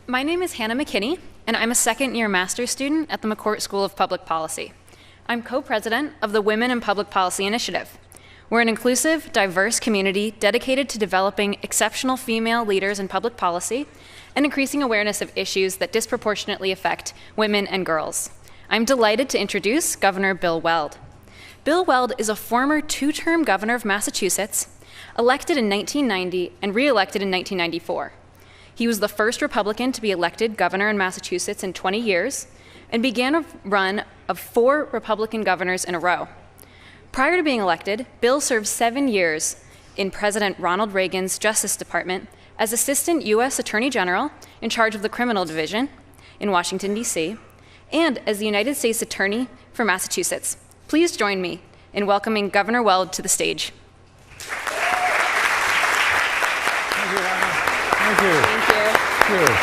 My name is Hannah McKinney, and I'm a second-year master's student at the McCourt School of Public Policy. I'm co-president of the Women in Public Policy Initiative. We're an inclusive, diverse community dedicated to developing exceptional female leaders in public policy and increasing awareness of issues that disproportionately affect women and girls. I'm delighted to introduce Governor Bill Weld. Bill Weld is a former two-term governor of Massachusetts, elected in 1990 and re-elected in 1994. He was the first Republican to be elected governor in Massachusetts in 20 years and began a run of 4 Republican governors in a row. Prior to being elected, Bill served 7 years in President Ronald Reagan's Justice Department as Assistant U.S. Attorney General in charge of the Criminal Division in Washington, D.C., and as the United States Attorney for Massachusetts. Please join me in welcoming Governor Weld to the stage. Thank you, Anna. Thank you. Thank you. Thank you.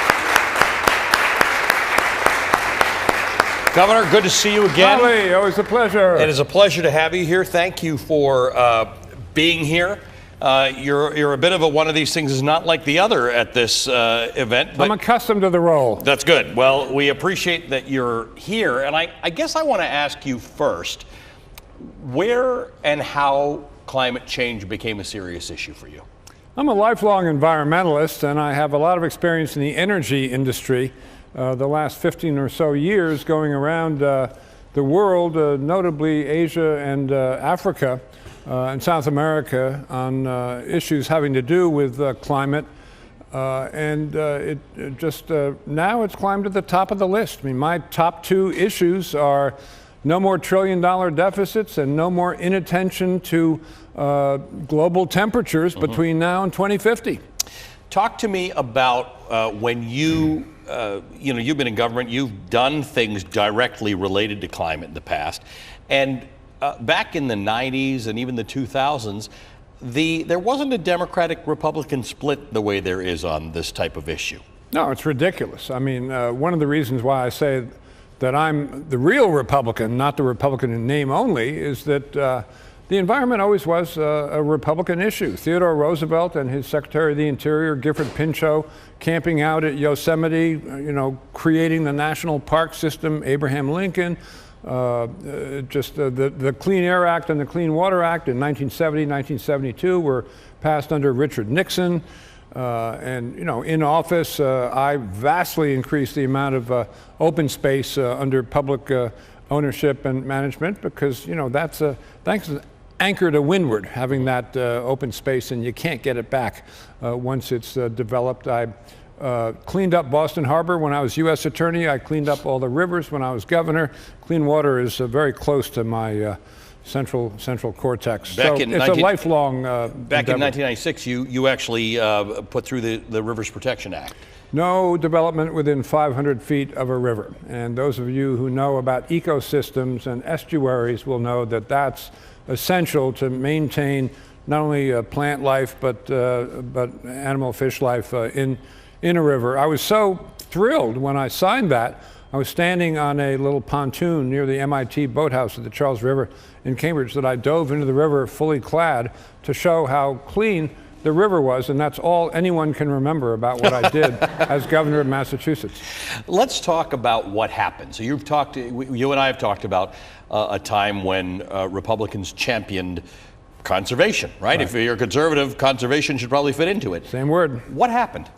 Governor, good to see you again. Lovely, always a pleasure. It is a pleasure to have you here. Thank you for being here. You're a bit of one of these things is not like the other at this event. But I'm accustomed to the role. That's good. Well, we appreciate that you're here. And I guess I want to ask you first, where and how climate change became a serious issue for you? I'm a lifelong environmentalist, and I have a lot of experience in the energy industry. The last 15 or so years going around the world, notably Asia and Africa and South America, on issues having to do with climate. It just now it's climbed to the top of the list. I mean, my top 2 issues are no more trillion-dollar deficits and no more inattention to global temperatures between now and 2050. Talk to me about when you've been in government, you've done things directly related to climate in the past. And back in the 90s and even the 2000s, there wasn't a Democratic-Republican split the way there is on this type of issue. No, it's ridiculous. I mean, one of the reasons why I say that I'm the real Republican, not the Republican in name only, is that the environment always was a Republican issue. Theodore Roosevelt and his Secretary of the Interior, Gifford Pinchot, camping out at Yosemite, creating the national park system, Abraham Lincoln, the Clean Air Act and the Clean Water Act in 1970, 1972 were passed under Richard Nixon. In office, I vastly increased the amount of open space under public ownership and management because, that's thanks to anchor to windward, having that open space, and you can't get it back once it's developed. I cleaned up Boston Harbor when I was U.S. Attorney. I cleaned up all the rivers when I was governor. Clean water is very close to my central cortex. Back so in it's a lifelong Back endeavor. in 1996, you actually put through the Rivers Protection Act. No development within 500 feet of a river. And those of you who know about ecosystems and estuaries will know that that's essential to maintain not only plant life but animal, fish life in a river. I was so thrilled when I signed that. I was standing on a little pontoon near the MIT boathouse at the Charles River in Cambridge that I dove into the river fully clad to show how clean the river was, and that's all anyone can remember about what I did as governor of Massachusetts. Let's talk about what happened. So you and I have talked about a time when Republicans championed conservation, right? If you're a conservative, conservation should probably fit into it. Same word. What happened?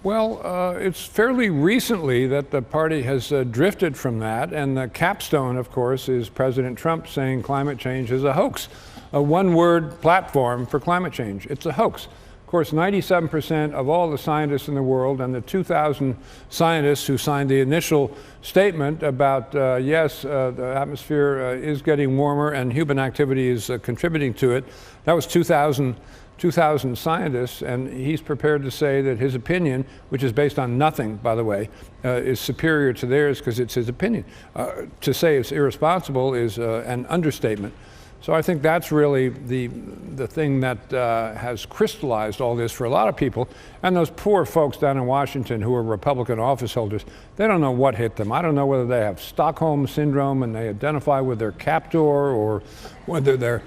Well, it's fairly recently that the party has drifted from that, and the capstone, of course, is President Trump saying climate change is a hoax. A one-word platform for climate change. It's a hoax. Of course, 97% of all the scientists in the world and the 2,000 scientists who signed the initial statement about, yes, the atmosphere is getting warmer and human activity is contributing to it, that was 2,000 scientists, and he's prepared to say that his opinion, which is based on nothing, by the way, is superior to theirs because it's his opinion. To say it's irresponsible is an understatement. So I think that's really the thing that has crystallized all this for a lot of people. And those poor folks down in Washington who are Republican office holders, they don't know what hit them. I don't know whether they have Stockholm syndrome and they identify with their captor, or whether they're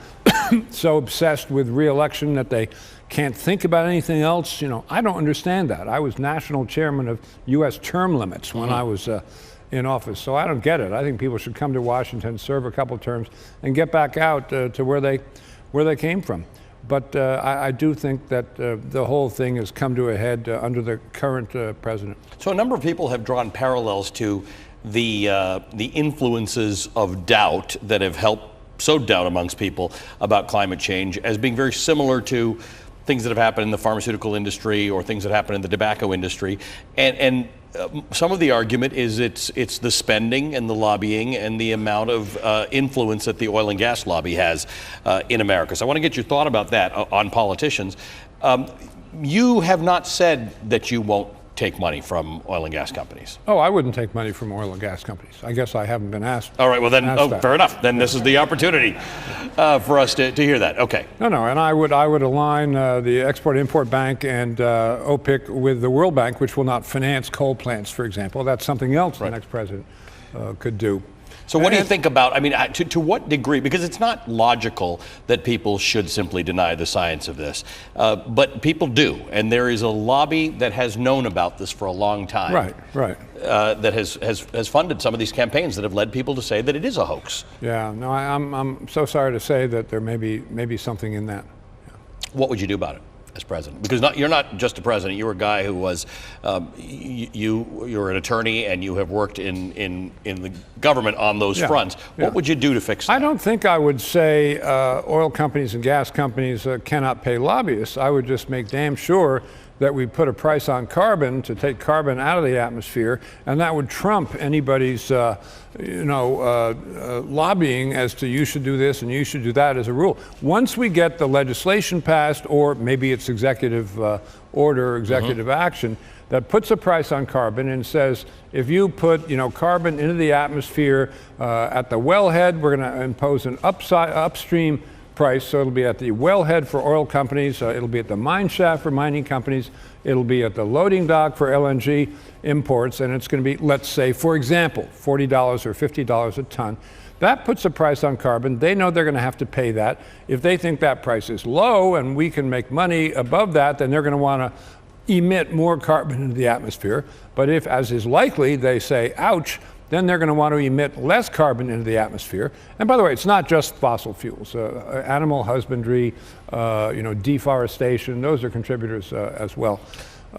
so obsessed with re-election that they can't think about anything else. I don't understand that. I was national chairman of U.S. term limits when I was in office, so I don't get it. I think people should come to Washington, serve a couple terms, and get back out to where they came from. But I do think that the whole thing has come to a head under the current president. So a number of people have drawn parallels to the influences of doubt that have helped sow doubt amongst people about climate change as being very similar to things that have happened in the pharmaceutical industry or things that happen in the tobacco industry. And some of the argument is it's the spending and the lobbying and the amount of influence that the oil and gas lobby has in America. So I want to get your thought about that on politicians. You have not said that you won't take money from oil and gas companies. Oh, I wouldn't take money from oil and gas companies. I guess I haven't been asked. All right, well then, fair enough. Then this is the opportunity for us to hear that. Okay. No, and I would align the Export-Import Bank and OPIC with the World Bank, which will not finance coal plants, for example. That's something else the next president could do. So what do you think about, I mean, to what degree, because it's not logical that people should simply deny the science of this, but people do, and there is a lobby that has known about this for a long time. Right. That has funded some of these campaigns that have led people to say that it is a hoax. Yeah, no, I'm so sorry to say that there may be something in that. Yeah. What would you do about it as president? Because you're not just a president. You're a guy who was, you're an attorney and you have worked in the government on those fronts. What would you do to fix that? I don't think I would say oil companies and gas companies cannot pay lobbyists. I would just make damn sure that we put a price on carbon to take carbon out of the atmosphere, and that would trump anybody's lobbying as to you should do this and you should do that as a rule. Once we get the legislation passed, or maybe it's executive order, executive action, that puts a price on carbon and says, if you put carbon into the atmosphere at the wellhead, we're going to impose an upstream price, so it'll be at the wellhead for oil companies, it'll be at the mine shaft for mining companies, it'll be at the loading dock for LNG imports, and it's going to be, let's say, for example, $40 or $50 a ton. That puts a price on carbon. They know they're going to have to pay that. If they think that price is low and we can make money above that, then they're going to want to emit more carbon into the atmosphere. But if, as is likely, they say, ouch, then they're going to want to emit less carbon into the atmosphere. And by the way, it's not just fossil fuels. Animal husbandry, deforestation, those are contributors as well.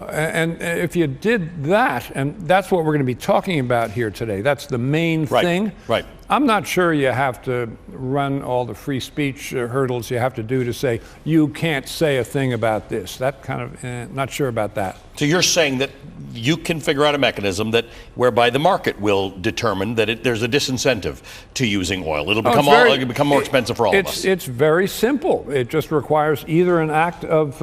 And if you did that, and that's what we're going to be talking about here today, that's the main thing. Right. I'm not sure you have to run all the free speech hurdles you have to do to say, you can't say a thing about this. That kind of, not sure about that. So you're saying that you can figure out a mechanism that whereby the market will determine that there's a disincentive to using oil. It'll become more expensive for all of us. It's very simple. It just requires either an act of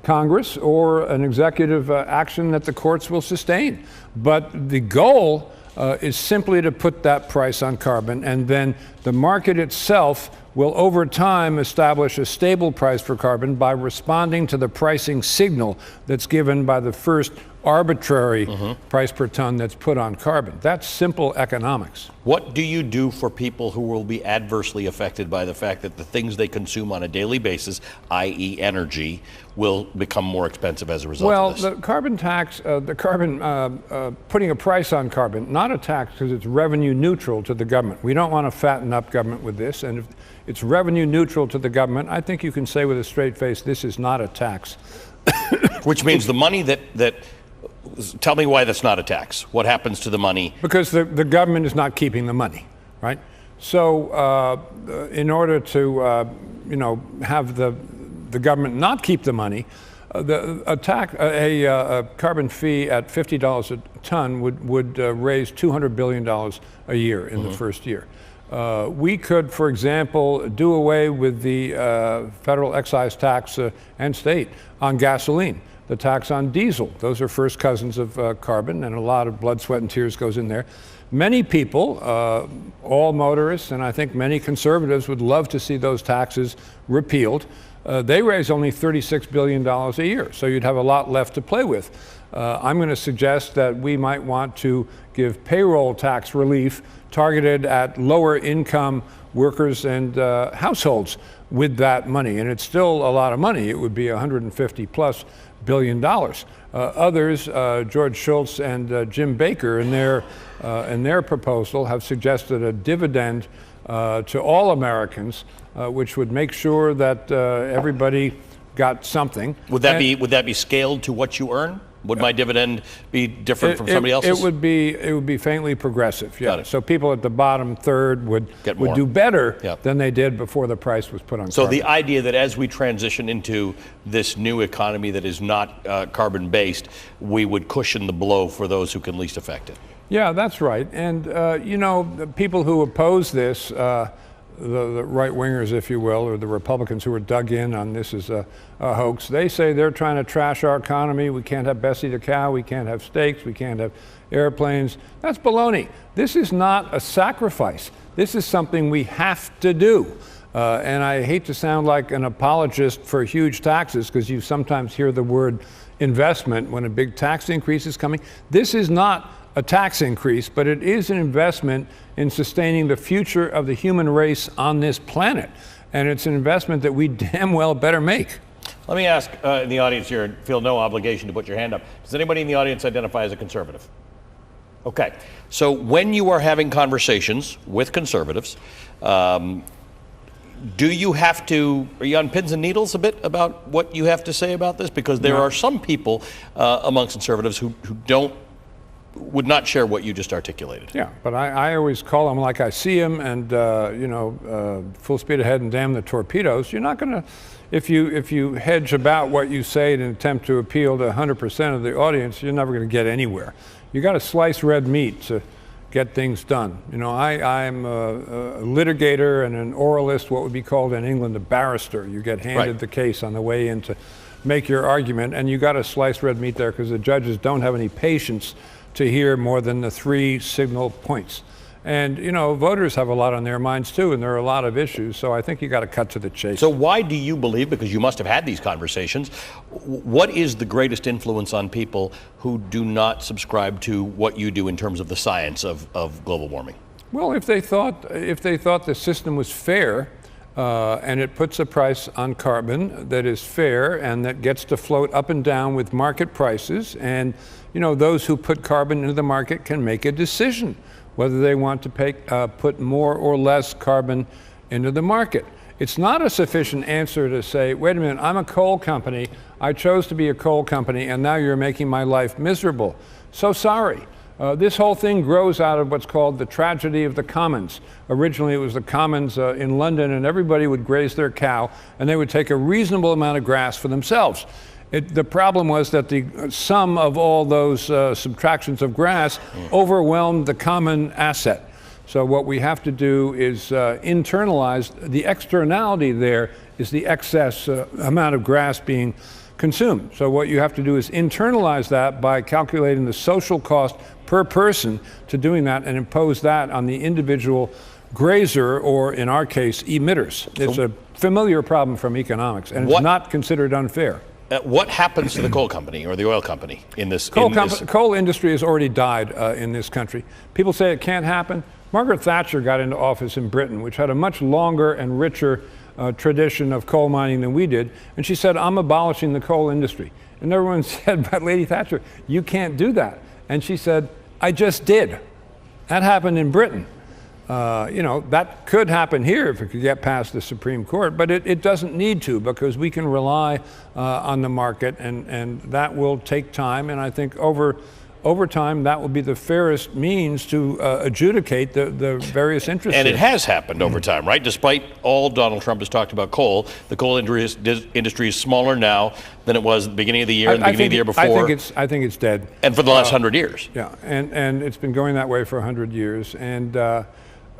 Congress or an executive action that the courts will sustain. But the goal is simply to put that price on carbon, and then the market itself will over time establish a stable price for carbon by responding to the pricing signal that's given by the first arbitrary price per ton that's put on carbon. That's simple economics. What do you do for people who will be adversely affected by the fact that the things they consume on a daily basis, i.e. energy, will become more expensive as a result of this? Well, the carbon tax, putting a price on carbon, not a tax because it's revenue neutral to the government. We don't want to fatten up government with this, and if it's revenue neutral to the government, I think you can say with a straight face, this is not a tax. Which means the money that tell me why that's not a tax. What happens to the money? Because the government is not keeping the money, right? So in order to have the government not keep the money, a carbon fee at $50 a ton would raise $200 billion a year in the first year. We could, for example, do away with the federal excise tax and state on gasoline, the tax on diesel. Those are first cousins of carbon, and a lot of blood, sweat, and tears goes in there. Many people, all motorists, and I think many conservatives would love to see those taxes repealed. They raise only $36 billion a year, so you'd have a lot left to play with. I'm going to suggest that we might want to give payroll tax relief targeted at lower income workers and households with that money. And it's still a lot of money. It would be $150+ billion. Others, George Shultz and Jim Baker, in their proposal, have suggested a dividend to all Americans, which would make sure that everybody got something. Would that be scaled to what you earn? Would my dividend be different from somebody else's? It would be faintly progressive. Yeah. So people at the bottom third would do better than they did before the price was put on. So carbon. the idea that as we transition into this new economy that is not carbon based, we would cushion the blow for those who can least affect it. Yeah, that's right. And you know, the people who oppose this, the right-wingers, if you will, or the Republicans who are dug in on this as a hoax, they say they're trying to trash our economy. We can't have Bessie the cow. We can't have steaks. We can't have airplanes. That's baloney. This is not a sacrifice. This is something we have to do. And I hate to sound like an apologist for huge taxes, because you sometimes hear the word investment when a big tax increase is coming. This is not a tax increase, but it is an investment in sustaining the future of the human race on this planet. And it's an investment that we damn well better make. Let me ask in the audience here, and feel no obligation to put your hand up. Does anybody in the audience identify as a conservative? Okay. So when you are having conversations with conservatives, are you on pins and needles a bit about what you have to say about this? Because there are some people amongst conservatives who would not share what you just articulated. Yeah, but I always call them like I see them, and full speed ahead and damn the torpedoes. You're not going to, if you hedge about what you say in an attempt to appeal to 100% of the audience, you're never going to get anywhere. You got to slice red meat to get things done. You know, I'm a litigator and an oralist, what would be called in England a barrister. You get handed the case on the way in to make your argument, and you got to slice red meat there, because the judges don't have any patience to hear more than the 3 signal points. And you know, voters have a lot on their minds too, and there are a lot of issues, so I think you got to cut to the chase. So why do you believe, because you must have had these conversations, what is the greatest influence on people who do not subscribe to what you do in terms of the science of global warming? Well, if they thought the system was fair, and it puts a price on carbon that is fair and that gets to float up and down with market prices, and you know, those who put carbon into the market can make a decision whether they want to put more or less carbon into the market. It's not a sufficient answer to say, wait a minute, I'm a coal company, I chose to be a coal company, and now you're making my life miserable. So sorry. This whole thing grows out of what's called the tragedy of the commons. Originally, it was the commons in London, and everybody would graze their cow, and they would take a reasonable amount of grass for themselves. The problem was that the sum of all those subtractions of grass overwhelmed the common asset. So what we have to do is internalize the externality. There is the excess amount of grass being consumed. So what you have to do is internalize that by calculating the social cost per person to doing that, and impose that on the individual grazer, or in our case, emitters. It's a familiar problem from economics, and it's not considered unfair. What happens to the coal company or the oil company in this? Coal industry has already died in this country. People say it can't happen. Margaret Thatcher got into office in Britain, which had a much longer and richer tradition of coal mining than we did, and she said, I'm abolishing the coal industry. And everyone said, but Lady Thatcher, you can't do that. And she said, I just did. That happened in Britain. You know, that could happen here if it could get past the Supreme Court, but it doesn't need to, because we can rely on the market, and that will take time. And I think over time, that will be the fairest means to adjudicate the various interests. And it has happened over time, right? Despite all Donald Trump has talked about coal, the coal industry is smaller now than it was at the beginning of the year and the beginning of the year before. I think it's dead. And for the last 100 years. Yeah, and it's been going that way for 100 years. And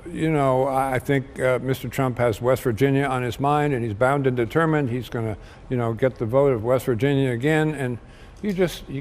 you know, I think Mr. Trump has West Virginia on his mind, and he's bound and determined he's going to, you know, get the vote of West Virginia again. And you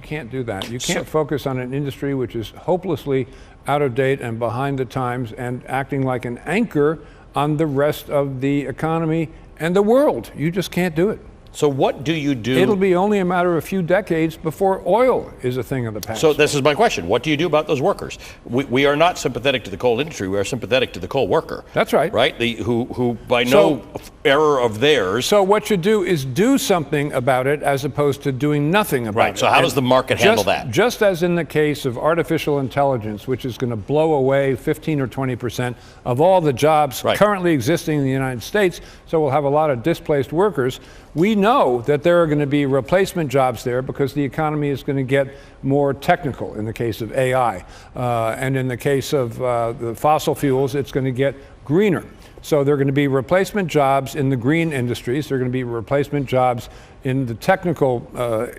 can't do that. You can't focus on an industry which is hopelessly out of date and behind the times, and acting like an anchor on the rest of the economy and the world. You just can't do it. So what do you do? It'll be only a matter of a few decades before oil is a thing of the past. So this is my question. What do you do about those workers? We are not sympathetic to the coal industry. We are sympathetic to the coal worker. That's right. Right? Who by no error of theirs. So what you do is do something about it as opposed to doing nothing about it. Right. So how does the market handle that? Just as in the case of artificial intelligence, which is going to blow away 15 or 20% of all the jobs currently existing in the United States, so we'll have a lot of displaced workers. We know that there are going to be replacement jobs there because the economy is going to get more technical in the case of AI. And in the case of the fossil fuels, it's going to get greener. So there are going to be replacement jobs in the green industries. There are going to be replacement jobs in the technical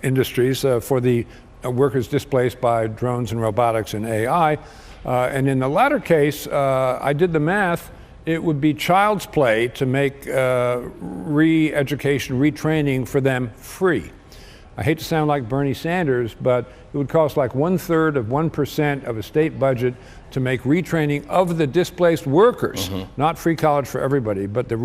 industries for the workers displaced by drones and robotics and AI. And in the latter case, I did the math. It would be child's play to make re-education, retraining for them free. I hate to sound like Bernie Sanders, but it would cost like 1/3 of 1% of a state budget to make retraining of the displaced workers, not free college for everybody, but the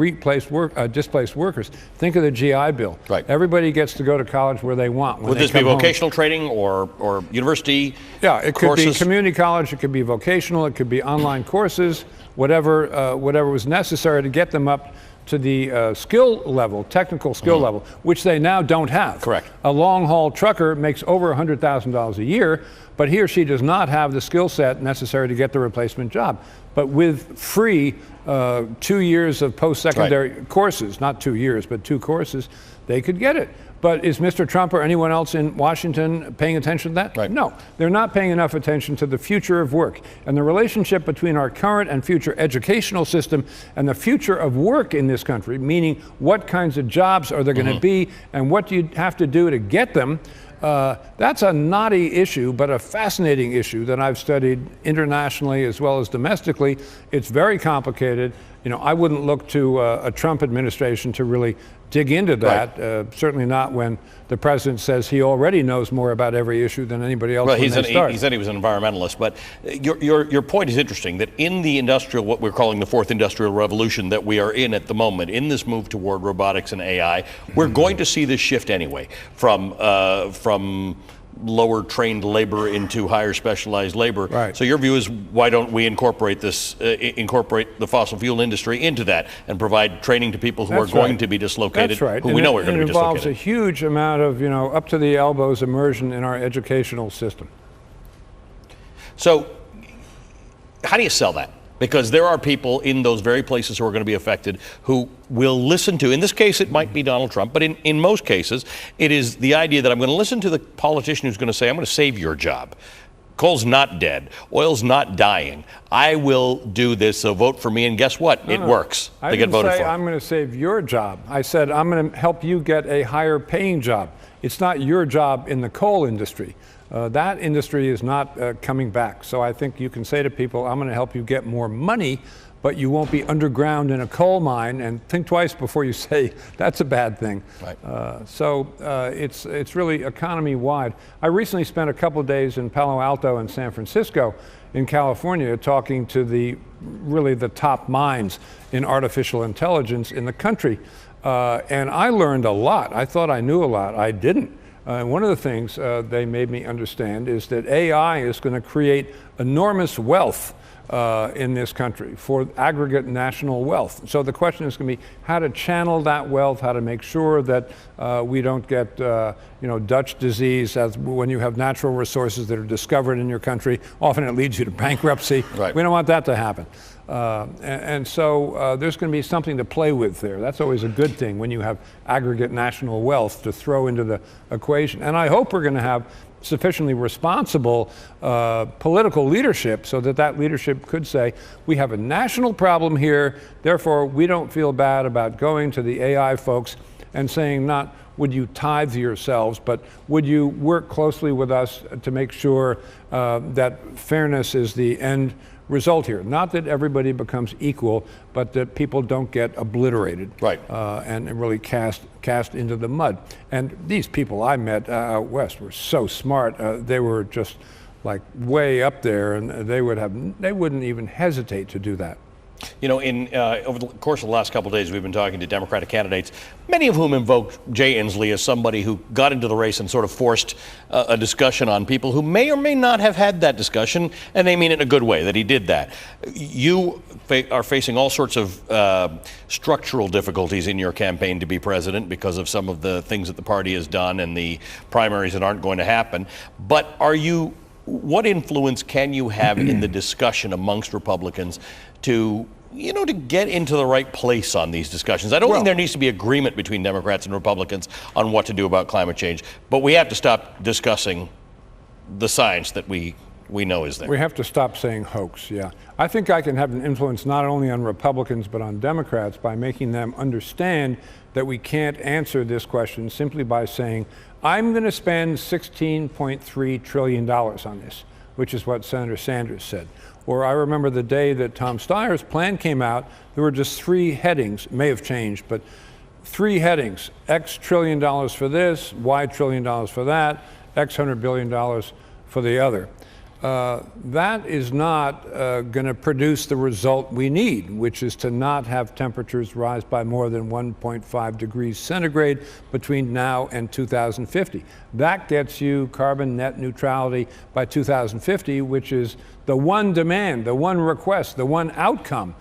displaced workers. Think of the GI Bill. Right. Everybody gets to go to college where they want. Would this be vocational training or university Yeah, it courses? could be community college, it could be vocational, it could be online courses, whatever was necessary to get them up to the skill level, technical skill level, which they now don't have. Correct. A long-haul trucker makes over $100,000 a year, but he or she does not have the skill set necessary to get the replacement job. But with free 2 years of post-secondary courses, not 2 years, but 2 courses, they could get it. But is Mr. Trump or anyone else in Washington paying attention to that? Right. No, they're not paying enough attention to the future of work. And the relationship between our current and future educational system and the future of work in this country, meaning what kinds of jobs are there going to be and what do you have to do to get them, that's a knotty issue, but a fascinating issue that I've studied internationally as well as domestically. It's very complicated. You know, I wouldn't look to a Trump administration to really dig into that, certainly not when the president says he already knows more about every issue than anybody else. Well, he said he was an environmentalist, but your point is interesting, that in the what we're calling the fourth industrial revolution that we are in at the moment, in this move toward robotics and AI, we're going to see this shift anyway from lower trained labor into higher specialized labor. Right. So your view is, why don't we incorporate the fossil fuel industry into that and provide training to people who are going to be dislocated, That's right. who we know are going to be dislocated. It involves a huge amount of, up to the elbows immersion in our educational system. So how do you sell that? Because there are people in those very places who are going to be affected who will listen to, in this case it might be Donald Trump, but in most cases it is the idea that I'm going to listen to the politician who's going to say, I'm going to save your job. Coal's not dead. Oil's not dying. I will do this, so vote for me, and guess what? It works. They get voted for. I didn't say I'm going to save your job. I said I'm going to help you get a higher paying job. It's not your job in the coal industry. That industry is not coming back. So I think you can say to people, I'm going to help you get more money, but you won't be underground in a coal mine, and think twice before you say that's a bad thing. Right. It's really economy-wide. I recently spent a couple of days in Palo Alto and San Francisco in California talking to the top minds in artificial intelligence in the country. And I learned a lot. I thought I knew a lot. I didn't. One of the things they made me understand is that AI is going to create enormous wealth in this country for aggregate national wealth. So the question is going to be how to channel that wealth, how to make sure that we don't get Dutch disease when you have natural resources that are discovered in your country. Often it leads you to bankruptcy. Right. We don't want that to happen. So there's going to be something to play with there. That's always a good thing when you have aggregate national wealth to throw into the equation. And I hope we're going to have sufficiently responsible political leadership so that leadership could say, we have a national problem here, therefore we don't feel bad about going to the AI folks and saying, not would you tithe yourselves, but would you work closely with us to make sure that fairness is the end result here. Not that everybody becomes equal, but that people don't get obliterated, right, and really cast into the mud. And these people I met out west were so smart. They were just like way up there, and they wouldn't even hesitate to do that. You know, over the course of the last couple of days, we've been talking to Democratic candidates, many of whom invoked Jay Inslee as somebody who got into the race and sort of forced a discussion on people who may or may not have had that discussion, and they mean it in a good way, that he did that. You are facing all sorts of structural difficulties in your campaign to be president because of some of the things that the party has done and the primaries that aren't going to happen. But what influence can you have in the discussion amongst Republicans to get into the right place on these discussions? I don't think there needs to be agreement between Democrats and Republicans on what to do about climate change, but we have to stop discussing the science that we know is there. We have to stop saying hoax, yeah. I think I can have an influence not only on Republicans but on Democrats by making them understand that we can't answer this question simply by saying, I'm going to spend $16.3 trillion on this, which is what Senator Sanders said. Or I remember the day that Tom Steyer's plan came out, there were just 3 headings, it may have changed, but 3 headings, X trillion dollars for this, Y trillion dollars for that, X $100 billion for the other. That is not going to produce the result we need, which is to not have temperatures rise by more than 1.5 degrees centigrade between now and 2050. That gets you carbon net neutrality by 2050, which is the one demand, the one request, the one outcome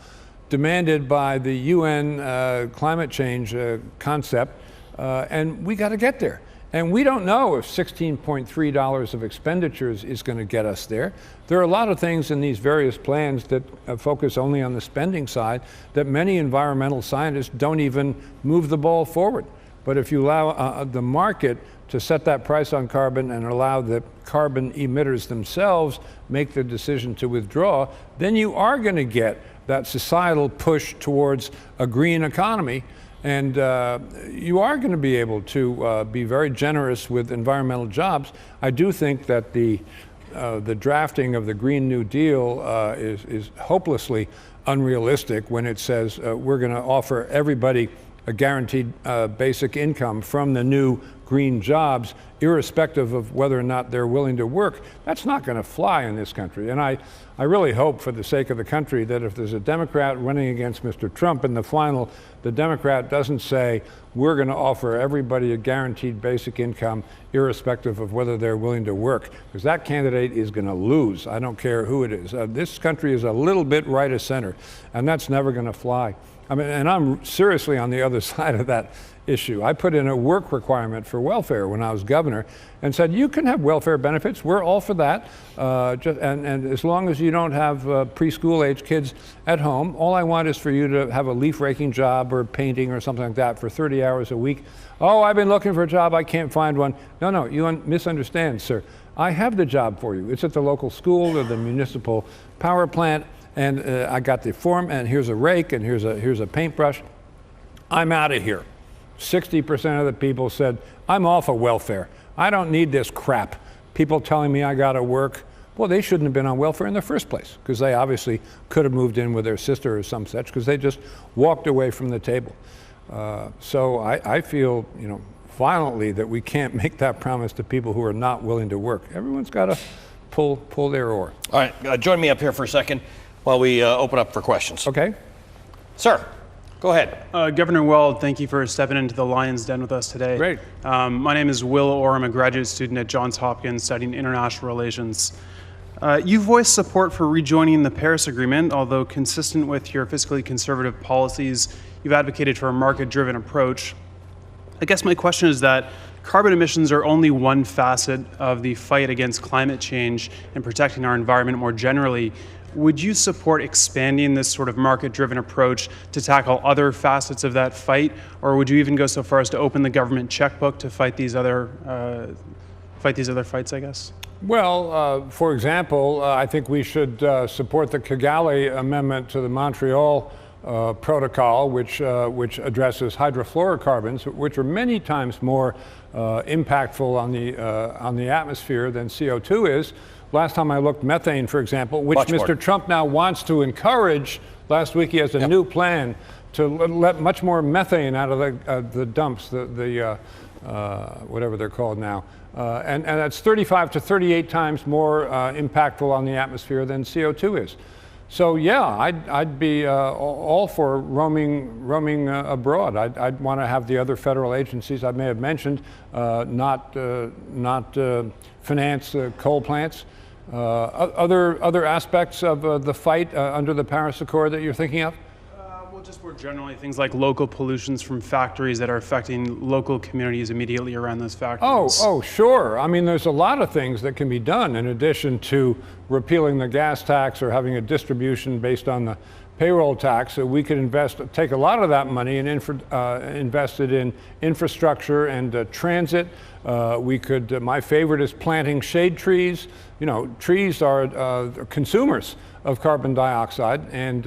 demanded by the UN climate change concept, and we got to get there. And we don't know if $16.3 of expenditures is going to get us there. There are a lot of things in these various plans that focus only on the spending side that many environmental scientists don't even move the ball forward. But if you allow the market to set that price on carbon and allow the carbon emitters themselves make the decision to withdraw, then you are going to get that societal push towards a green economy. And you are going to be able to be very generous with environmental jobs. I do think that the drafting of the Green New Deal is hopelessly unrealistic when it says we're going to offer everybody a guaranteed basic income from the new green jobs, irrespective of whether or not they're willing to work. That's not going to fly in this country. And I really hope, for the sake of the country, that if there's a Democrat running against Mr. Trump in the final, the Democrat doesn't say, we're going to offer everybody a guaranteed basic income, irrespective of whether they're willing to work, because that candidate is going to lose. I don't care who it is. This country is a little bit right of center, and that's never going to fly. I mean, and I'm seriously on the other side of that issue. I put in a work requirement for welfare when I was governor and said, you can have welfare benefits. We're all for that. And as long as you don't have preschool age kids at home, all I want is for you to have a leaf raking job or painting or something like that for 30 hours a week. Oh, I've been looking for a job. I can't find one. No, you misunderstand, sir. I have the job for you. It's at the local school or the municipal power plant. And I got the form, and here's a rake, and here's a paintbrush. I'm out of here. 60% of the people said, I'm off of welfare. I don't need this crap. People telling me I got to work. Well, they shouldn't have been on welfare in the first place, because they obviously could have moved in with their sister or some such, because they just walked away from the table. So I feel, violently that we can't make that promise to people who are not willing to work. Everyone's got to pull their oar. All right, join me up here for a second while we open up for questions. Okay. Sir, go ahead. Governor Weld, thank you for stepping into the lion's den with us today. Great. My name is Will Orr. I'm a graduate student at Johns Hopkins studying international relations. You voiced support for rejoining the Paris Agreement, although consistent with your fiscally conservative policies, you've advocated for a market-driven approach. I guess my question is that carbon emissions are only one facet of the fight against climate change and protecting our environment more generally. Would you support expanding this sort of market-driven approach to tackle other facets of that fight, or would you even go so far as to open the government checkbook to fight these other fights, I guess? Well, for example, I think we should support the Kigali Amendment to the Montreal Protocol, which addresses hydrofluorocarbons, which are many times more impactful on the atmosphere than CO2 is. Last time I looked, methane, for example, which Mr. Trump now wants to encourage. Last week he has a new plan to let much more methane out of the dumps, whatever they're called now. And that's 35 to 38 times more impactful on the atmosphere than CO2 is. So yeah, I'd be all for roaming abroad. I'd want to have the other federal agencies I may have mentioned not finance coal plants. Other aspects of the fight under the Paris Accord that you're thinking of? Well, just more generally, things like local pollutions from factories that are affecting local communities immediately around those factories. Oh, sure. I mean, there's a lot of things that can be done in addition to repealing the gas tax or having a distribution based on the payroll tax. So we could take a lot of that money and invest it in infrastructure and transit. We could, my favorite is planting shade trees. You know, trees are consumers of carbon dioxide, and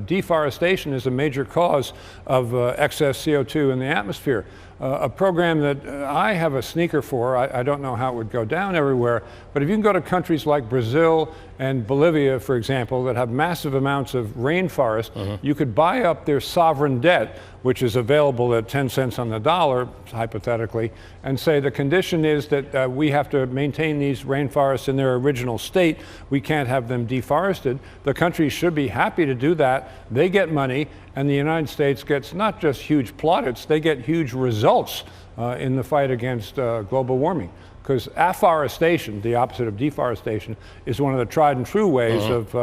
deforestation is a major cause of excess CO2 in the atmosphere. A program that I have a sneaker for, I don't know how it would go down everywhere, but if you can go to countries like Brazil and Bolivia, for example, that have massive amounts of rainforest, you could buy up their sovereign debt, which is available at 10 cents on the dollar, hypothetically, and say the condition is that we have to maintain these rainforests in their original state. We can't have them deforested. The countries should be happy to do that. They get money, and the United States gets not just huge plaudits, they get huge results in the fight against global warming. Because afforestation, the opposite of deforestation, is one of the tried and true ways of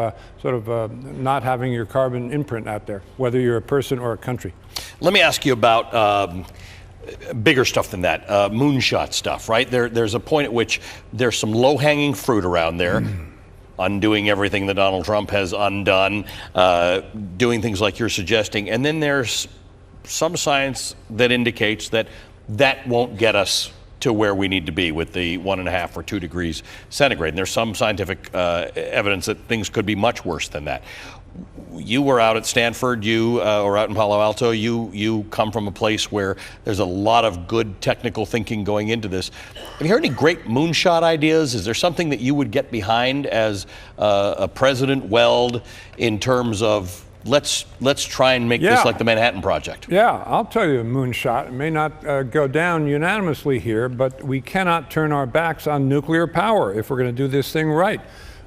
not having your carbon imprint out there, whether you're a person or a country. Let me ask you about bigger stuff than that, moonshot stuff, right? There's a point at which there's some low-hanging fruit around there, undoing everything that Donald Trump has undone, doing things like you're suggesting, and then there's some science that indicates that that won't get us to where we need to be with the 1.5 or 2 degrees centigrade. And there's some scientific evidence that things could be much worse than that. You were out at Stanford, or out in Palo Alto, you come from a place where there's a lot of good technical thinking going into this. Have you heard any great moonshot ideas? Is there something that you would get behind as a President Weld in terms of let's try and make this like the Manhattan Project? Yeah, I'll tell you a moonshot. It may not go down unanimously here, but we cannot turn our backs on nuclear power if we're going to do this thing right.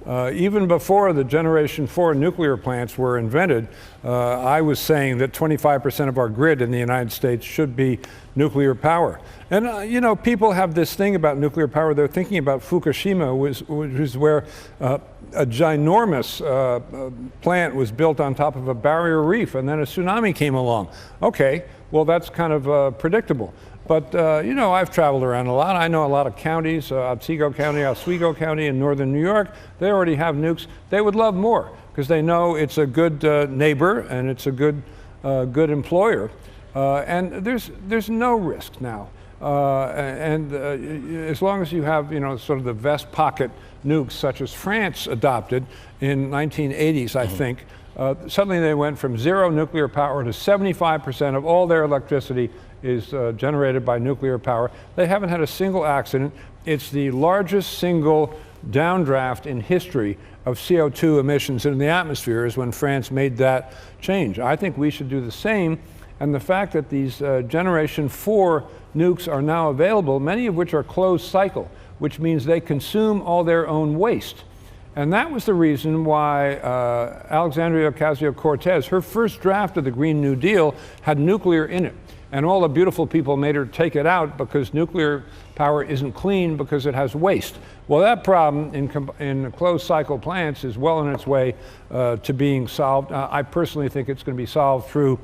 Even before the Generation 4 nuclear plants were invented, I was saying that 25% of our grid in the United States should be nuclear power. And you know, people have this thing about nuclear power. They're thinking about Fukushima, which is where a ginormous plant was built on top of a barrier reef, and then a tsunami came along. Okay, well, that's kind of predictable. But you know, I've traveled around a lot. I know a lot of counties, Otsego County, Oswego County in northern New York. They already have nukes. They would love more because they know it's a good neighbor and it's a good employer. And there's no risk now. As long as you have, you know, sort of the vest pocket nukes such as France adopted in 1980s, I think, suddenly they went from 0 nuclear power to 75% of all their electricity is generated by nuclear power. They haven't had a single accident. It's the largest single downdraft in history of CO2 emissions in the atmosphere is when France made that change. I think we should do the same. And the fact that these Generation 4 nukes are now available, many of which are closed cycle, which means they consume all their own waste. And that was the reason why Alexandria Ocasio-Cortez, her first draft of the Green New Deal had nuclear in it. And all the beautiful people made her take it out because nuclear power isn't clean because it has waste. Well, that problem in closed cycle plants is well on its way to being solved. I personally think it's going to be solved through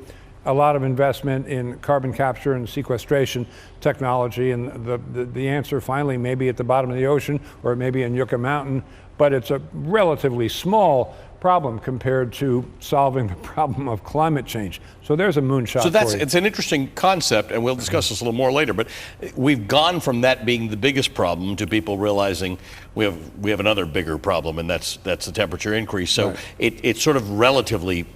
a lot of investment in carbon capture and sequestration technology, and the answer finally may be at the bottom of the ocean or it may be in Yucca Mountain, but it's a relatively small problem compared to solving the problem of climate change. So there's a moonshot. So it's an interesting concept, and we'll discuss this a little more later, but we've gone from that being the biggest problem to people realizing we have another bigger problem, and that's the temperature increase. So right. it sort of relatively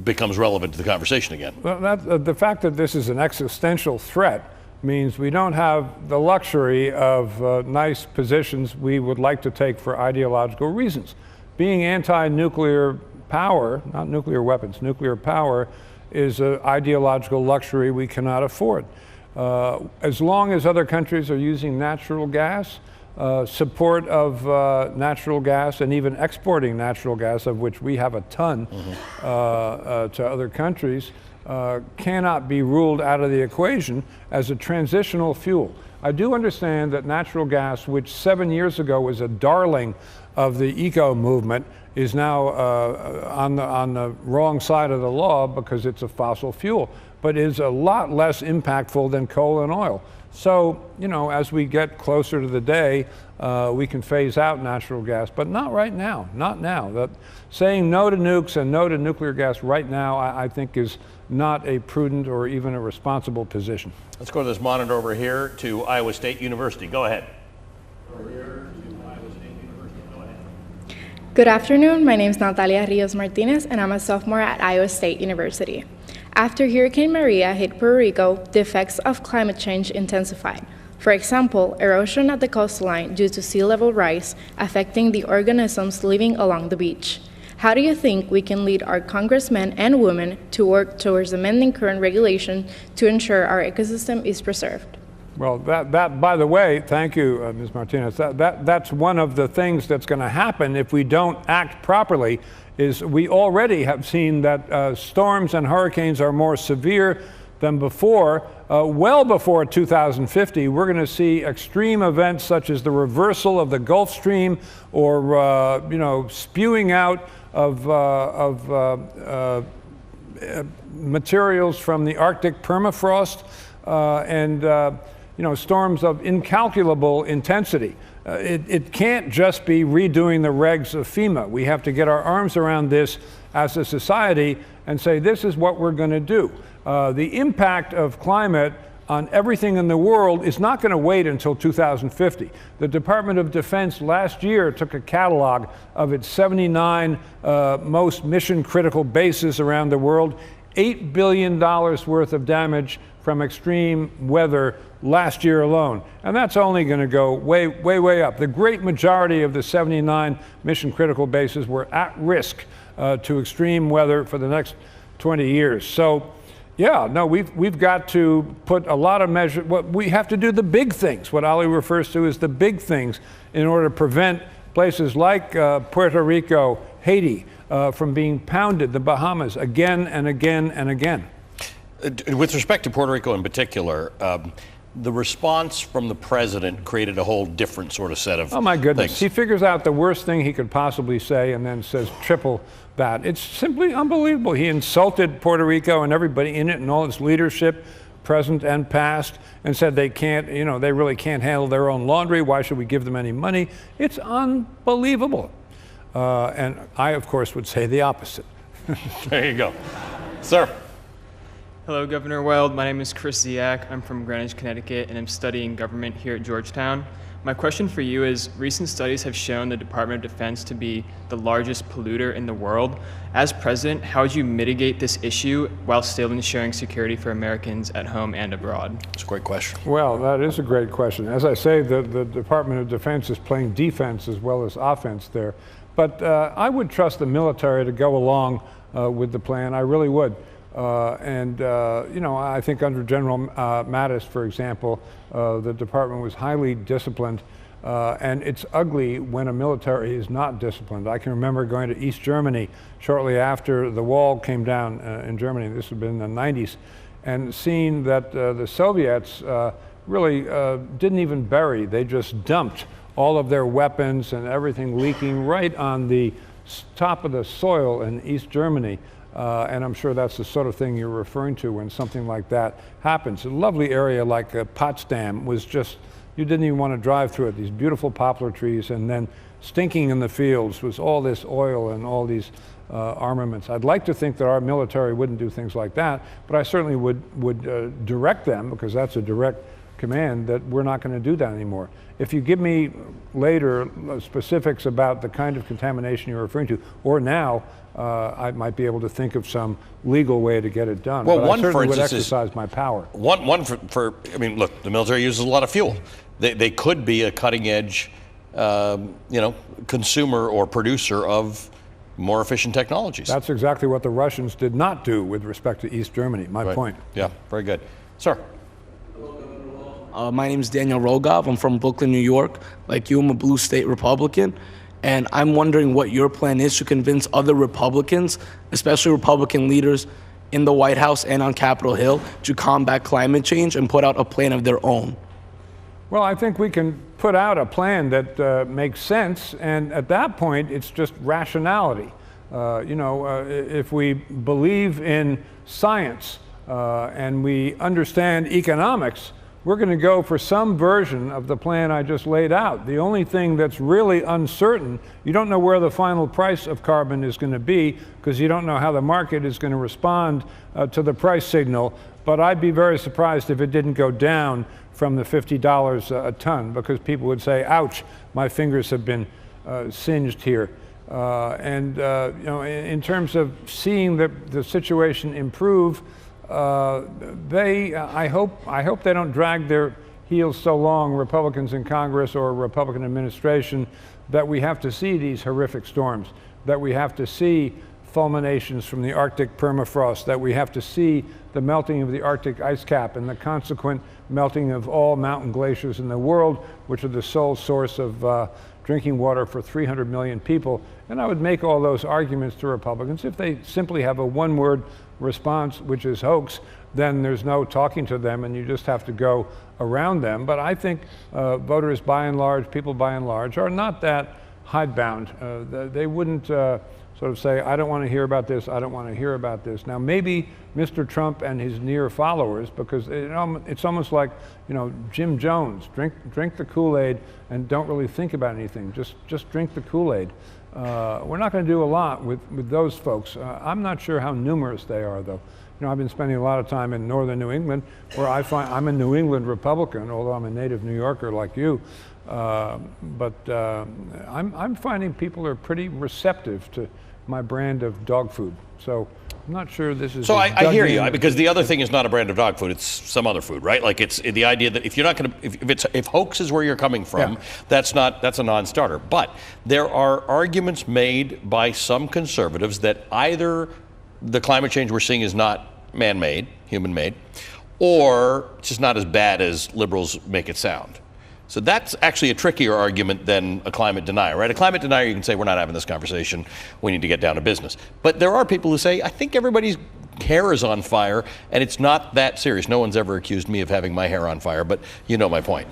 becomes relevant to the conversation again. Well, the fact that this is an existential threat means we don't have the luxury of nice positions we would like to take for ideological reasons. Being anti-nuclear power, not nuclear weapons, nuclear power is an ideological luxury we cannot afford. As long as other countries are using natural gas, support of natural gas and even exporting natural gas, of which we have a ton to other countries, cannot be ruled out of the equation as a transitional fuel. I do understand that natural gas, which 7 years ago was a darling of the eco movement, is now on the wrong side of the law because it's a fossil fuel, but is a lot less impactful than coal and oil. So, you know, as we get closer to the day, we can phase out natural gas, but not right now, not now. Saying no to nukes and no to nuclear gas right now, I think is not a prudent or even a responsible position. Let's go to this monitor over here to Iowa State University. Go ahead. Good afternoon. My name is Natalia Rios Martinez, and I'm a sophomore at Iowa State University. After Hurricane Maria hit Puerto Rico, the effects of climate change intensified. For example, erosion at the coastline due to sea level rise affecting the organisms living along the beach. How do you think we can lead our congressmen and women to work towards amending current regulation to ensure our ecosystem is preserved? Well, that by the way, thank you, Ms. Martinez. That's one of the things that's going to happen if we don't act properly. Is we already have seen that storms and hurricanes are more severe than before. Well before 2050, we're going to see extreme events such as the reversal of the Gulf Stream, or you know, spewing out of materials from the Arctic permafrost, and you know, storms of incalculable intensity. It can't just be redoing the regs of FEMA. We have to get our arms around this as a society and say, this is what we're going to do. The impact of climate on everything in the world is not going to wait until 2050. The Department of Defense last year took a catalog of its 79 most mission-critical bases around the world, $8 billion worth of damage from extreme weather last year alone. And that's only going to go way, way, way up. The great majority of the 79 mission-critical bases were at risk to extreme weather for the next 20 years. So, yeah, no, we've got to put a lot of measures. We have to do the big things, what Ali refers to as the big things, in order to prevent places like Puerto Rico, Haiti, from being pounded, the Bahamas, again and again and again. With respect to Puerto Rico in particular, the response from the president created a whole different sort of set of Oh my goodness, things. He figures out the worst thing he could possibly say and then says triple that. It's simply unbelievable. He insulted Puerto Rico and everybody in it and all its leadership, present and past, and said they can't, you know, they really can't handle their own laundry. Why should we give them any money? It's unbelievable. And I, of course, would say the opposite. There you go. Sir. Hello, Governor Weld. My name is Chris Ziak. I'm from Greenwich, Connecticut, and I'm studying government here at Georgetown. My question for you is, recent studies have shown the Department of Defense to be the largest polluter in the world. As president, how would you mitigate this issue while still ensuring security for Americans at home and abroad? That's a great question. Well, that is a great question. As I say, the Department of Defense is playing defense as well as offense there. But I would trust the military to go along with the plan. I really would. You know, I think under General Mattis, for example, the department was highly disciplined, and it's ugly when a military is not disciplined. I can remember going to East Germany shortly after the wall came down in Germany. This had been in the 90s, and seeing that the Soviets really didn't even bury, they just dumped all of their weapons and everything leaking right on the top of the soil in East Germany. And I'm sure that's the sort of thing you're referring to when something like that happens. A lovely area like Potsdam was just, you didn't even want to drive through it. These beautiful poplar trees, and then stinking in the fields was all this oil and all these armaments. I'd like to think that our military wouldn't do things like that, but I certainly would direct them, because that's a direct command, that we're not going to do that anymore. If you give me later specifics about the kind of contamination you're referring to, or now, I might be able to think of some legal way to get it done. Well, but one, I certainly for would instance, exercise my power. I mean, look, the military uses a lot of fuel. They could be a cutting edge, you know, consumer or producer of more efficient technologies. That's exactly what the Russians did not do with respect to East Germany, my point. Yeah, very good. Sir. My name is Daniel Rogov. I'm from Brooklyn, New York. Like you, I'm a blue state Republican. And I'm wondering what your plan is to convince other Republicans, especially Republican leaders in the White House and on Capitol Hill, to combat climate change and put out a plan of their own. Well, I think we can put out a plan that makes sense, and at that point, it's just rationality. If we believe in science and we understand economics, we're going to go for some version of the plan I just laid out. The only thing that's really uncertain, you don't know where the final price of carbon is going to be because you don't know how the market is going to respond to the price signal. But I'd be very surprised if it didn't go down from the $50 a ton, because people would say, ouch, my fingers have been singed here. In terms of seeing the situation improve, I hope they don't drag their heels so long, Republicans in Congress or Republican administration, that we have to see these horrific storms, that we have to see fulminations from the Arctic permafrost, that we have to see the melting of the Arctic ice cap and the consequent melting of all mountain glaciers in the world, which are the sole source of drinking water for 300 million people. And I would make all those arguments to Republicans. If they simply have a one-word response, which is hoax, then there's no talking to them and you just have to go around them. But I think voters by and large, people by and large, are not that hidebound. They wouldn't sort of say, I don't want to hear about this, I don't want to hear about this. Now maybe Mr. Trump and his near followers, because it's almost like, Jim Jones, drink the Kool-Aid and don't really think about anything, just drink the Kool-Aid. We're not going to do a lot with those folks. I'm not sure how numerous they are, though. I've been spending a lot of time in northern New England, where I find I'm a New England Republican, although I'm a native New Yorker like you. But I'm finding people are pretty receptive to my brand of dog food. So I'm not sure this is. So I hear you, because the other thing is not a brand of dog food; it's some other food, right? Like it's the idea that if you're not going to, if hoax is where you're coming from, that's a non-starter. But there are arguments made by some conservatives that either the climate change we're seeing is not man-made, human-made, or it's just not as bad as liberals make it sound. So that's actually a trickier argument than a climate denier, right? A climate denier, you can say, we're not having this conversation, we need to get down to business. But there are people who say, I think everybody's hair is on fire, and it's not that serious. No one's ever accused me of having my hair on fire, but you know my point.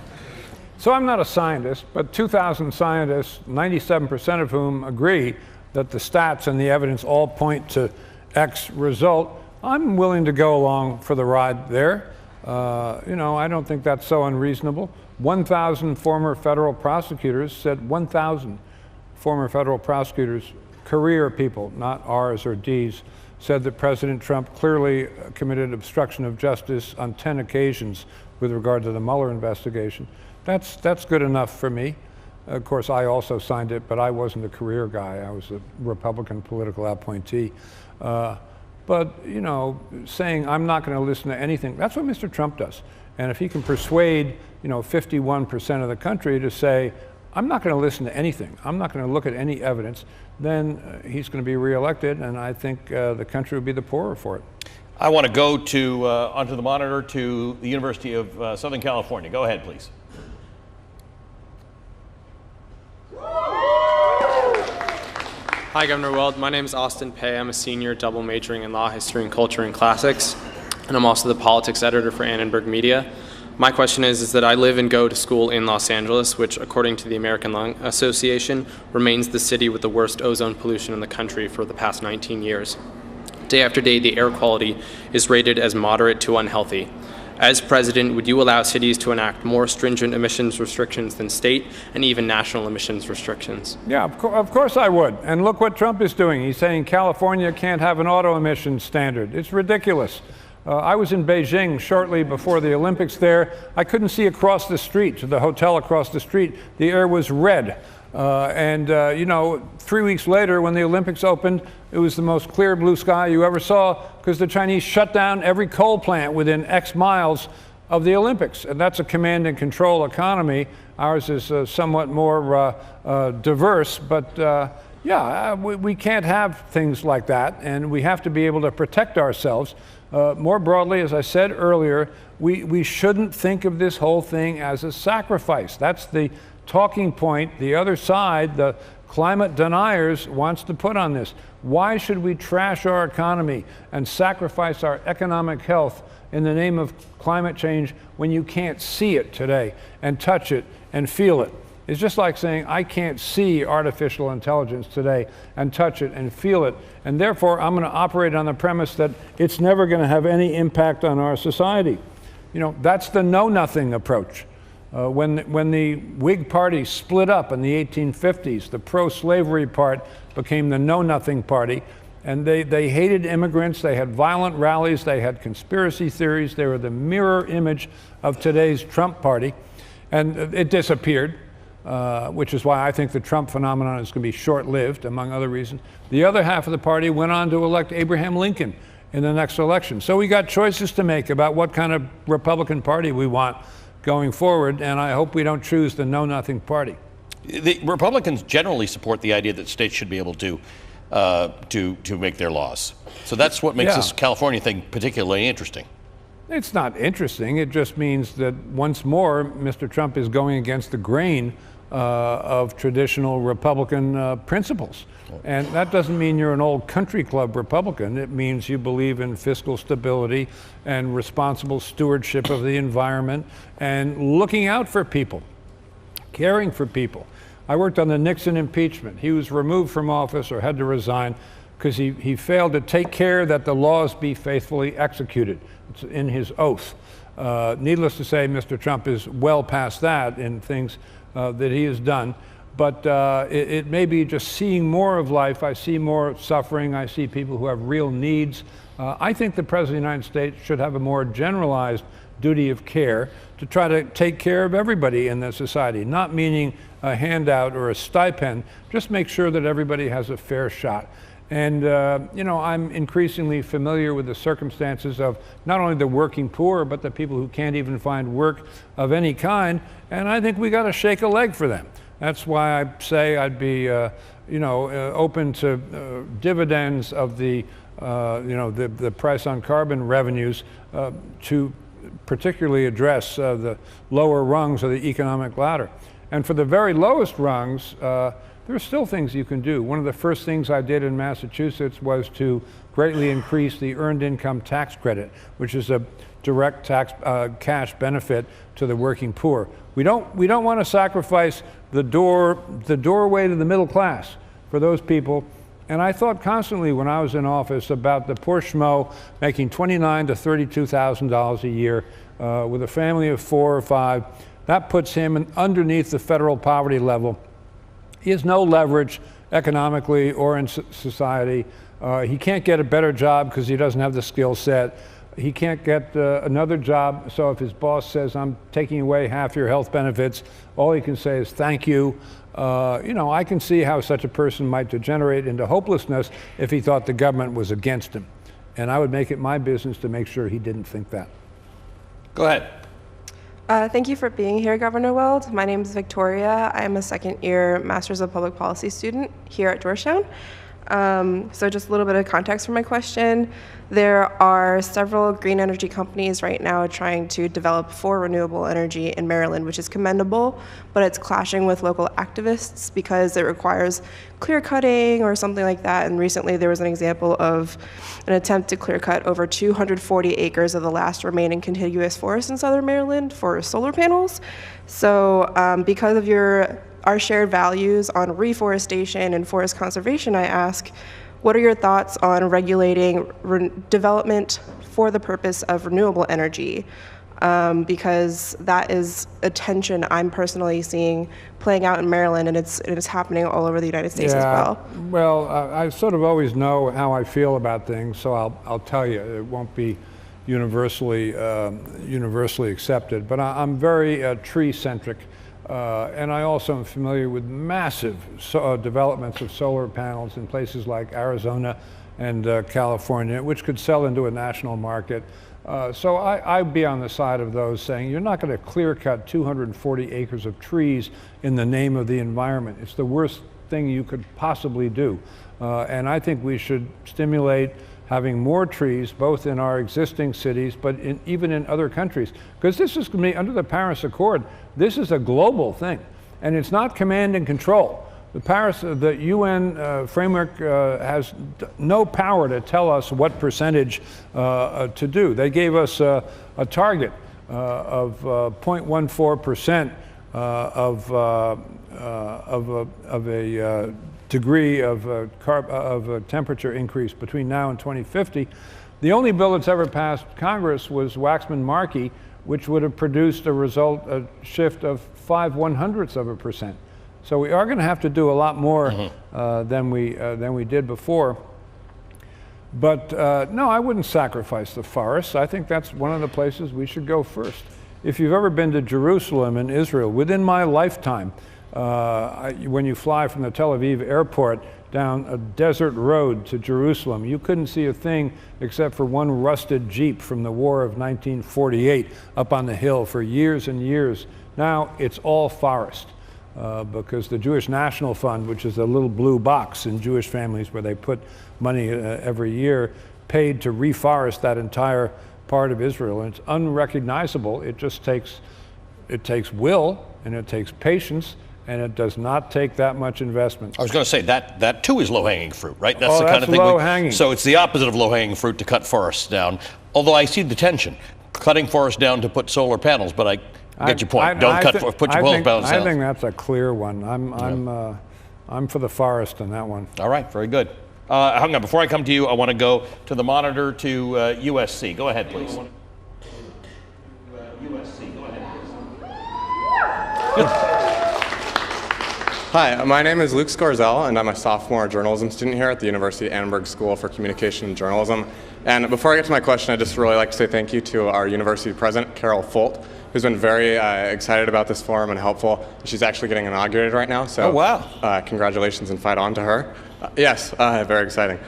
So I'm not a scientist, but 2,000 scientists, 97% of whom agree that the stats and the evidence all point to X result. I'm willing to go along for the ride there. I don't think that's so unreasonable. 1,000 former federal prosecutors said 1,000 former federal prosecutors, career people, not R's or D's, said that President Trump clearly committed obstruction of justice on 10 occasions with regard to the Mueller investigation. That's good enough for me. Of course, I also signed it, but I wasn't a career guy. I was a Republican political appointee. But, saying I'm not going to listen to anything, that's what Mr. Trump does. And if he can persuade, 51% of the country to say, I'm not going to listen to anything, I'm not going to look at any evidence, then he's going to be reelected, and I think the country would be the poorer for it. I want to go to onto the monitor to the University of Southern California. Go ahead, please. Hi, Governor Weld. My name is Austin Pei. I'm a senior double majoring in law, history, and culture and classics, and I'm also the politics editor for Annenberg Media. My question is that I live and go to school in Los Angeles, which, according to the American Lung Association, remains the city with the worst ozone pollution in the country for the past 19 years. Day after day, the air quality is rated as moderate to unhealthy. As president, would you allow cities to enact more stringent emissions restrictions than state and even national emissions restrictions? Yeah, of course I would. And look what Trump is doing. He's saying California can't have an auto emissions standard. It's ridiculous. I was in Beijing shortly before the Olympics there. I couldn't see across the street to the hotel across the street. The air was red. 3 weeks later, when the Olympics opened, it was the most clear blue sky you ever saw because the Chinese shut down every coal plant within X miles of the Olympics. And that's a command and control economy. Ours is somewhat more diverse, but Yeah, we can't have things like that, and we have to be able to protect ourselves. More broadly, as I said earlier, we shouldn't think of this whole thing as a sacrifice. That's the talking point the other side, the climate deniers, wants to put on this. Why should we trash our economy and sacrifice our economic health in the name of climate change when you can't see it today and touch it and feel it? It's just like saying, I can't see artificial intelligence today and touch it and feel it, and therefore I'm going to operate on the premise that it's never going to have any impact on our society. You know, that's the know-nothing approach. When the Whig Party split up in the 1850s, the pro-slavery part became the know-nothing party, and they hated immigrants, they had violent rallies, they had conspiracy theories, they were the mirror image of today's Trump party, and it disappeared. Which is why I think the Trump phenomenon is going to be short-lived, among other reasons. The other half of the party went on to elect Abraham Lincoln in the next election. So we got choices to make about what kind of Republican Party we want going forward, and I hope we don't choose the know-nothing party. The Republicans generally support the idea that states should be able to make their laws. So that's what makes this California thing particularly interesting. It's not interesting. It just means that once more, Mr. Trump is going against the grain of traditional Republican principles. And that doesn't mean you're an old country club Republican. It means you believe in fiscal stability and responsible stewardship of the environment and looking out for people, caring for people. I worked on the Nixon impeachment. He was removed from office or had to resign because he failed to take care that the laws be faithfully executed. It's in his oath. Needless to say, Mr. Trump is well past that in things that he has done. But it may be just seeing more of life. I see more suffering. I see people who have real needs. I think the President of the United States should have a more generalized duty of care to try to take care of everybody in the society, not meaning a handout or a stipend, just make sure that everybody has a fair shot. And, you know, I'm increasingly familiar with the circumstances of not only the working poor, but the people who can't even find work of any kind. And I think we got to shake a leg for them. That's why I say I'd be, you know, open to dividends of the, you know, the price on carbon revenues to particularly address the lower rungs of the economic ladder. And for the very lowest rungs, there are still things you can do. One of the first things I did in Massachusetts was to greatly increase the earned income tax credit, which is a direct tax cash benefit to the working poor. We don't want to sacrifice the doorway to the middle class for those people. And I thought constantly when I was in office about the poor schmo making $29,000 to $32,000 a year with a family of 4 or 5. That puts him underneath the federal poverty level. He has no leverage economically or in society. He can't get a better job because he doesn't have the skill set. He can't get another job, so if his boss says, I'm taking away half your health benefits, all he can say is thank you. You know, I can see how such a person might degenerate into hopelessness if he thought the government was against him. And I would make it my business to make sure he didn't think that. Go ahead. Thank you for being here, Governor Weld. My name is Victoria. I'm a second-year Masters of Public Policy student here at Georgetown. So just a little bit of context for my question. There are several green energy companies right now trying to develop for renewable energy in Maryland, which is commendable, but it's clashing with local activists because it requires clear cutting or something like that. And recently there was an example of an attempt to clear cut over 240 acres of the last remaining contiguous forest in southern Maryland for solar panels. So because of our shared values on reforestation and forest conservation, I ask, what are your thoughts on regulating development for the purpose of renewable energy? Because that is a tension I'm personally seeing playing out in Maryland, and it is happening all over the United States as well. Well, I sort of always know how I feel about things, so I'll tell you. It won't be universally accepted, but I'm very tree-centric. And I also am familiar with massive developments of solar panels in places like Arizona and California, which could sell into a national market. So I'd be on the side of those saying, you're not going to clear cut 240 acres of trees in the name of the environment. It's the worst thing you could possibly do. And I think we should stimulate having more trees, both in our existing cities, but even in other countries. Because this is going to be, under the Paris Accord, this is a global thing. And it's not command and control. The UN framework has no power to tell us what percentage to do. They gave us a target of 0.14% of a degree of a temperature increase between now and 2050. The only bill that's ever passed Congress was Waxman-Markey, which would have produced a shift of 0.05%. So we are going to have to do a lot more than we did before. But no, I wouldn't sacrifice the forests. I think that's one of the places we should go first. If you've ever been to Jerusalem in Israel, within my lifetime, when you fly from the Tel Aviv airport down a desert road to Jerusalem, you couldn't see a thing except for one rusted Jeep from the War of 1948 up on the hill for years and years. Now it's all forest. Because the Jewish National Fund, which is a little blue box in Jewish families where they put money every year, paid to reforest that entire part of Israel. And it's unrecognizable. It just takes will, and it takes patience, and it does not take that much investment. I was going to say that too is low-hanging fruit, right? That's the that's kind of thing. Low-hanging. So it's the opposite of low-hanging fruit to cut forests down. Although I see the tension, cutting forests down to put solar panels, but I get your point. Put your solar panels down. I think that's a clear one. I'm for the forest on that one. All right, very good. Hang on, before I come to you, I want to go to the monitor to USC. Go ahead, please. USC, go ahead, please. Hi, my name is Luke Scorzel, and I'm a sophomore journalism student here at the University of Annenberg School for Communication and Journalism. And before I get to my question, I'd just really like to say thank you to our university president, Carol Folt, who's been very excited about this forum and helpful. She's actually getting inaugurated right now, so congratulations and fight on to her. Yes, very exciting.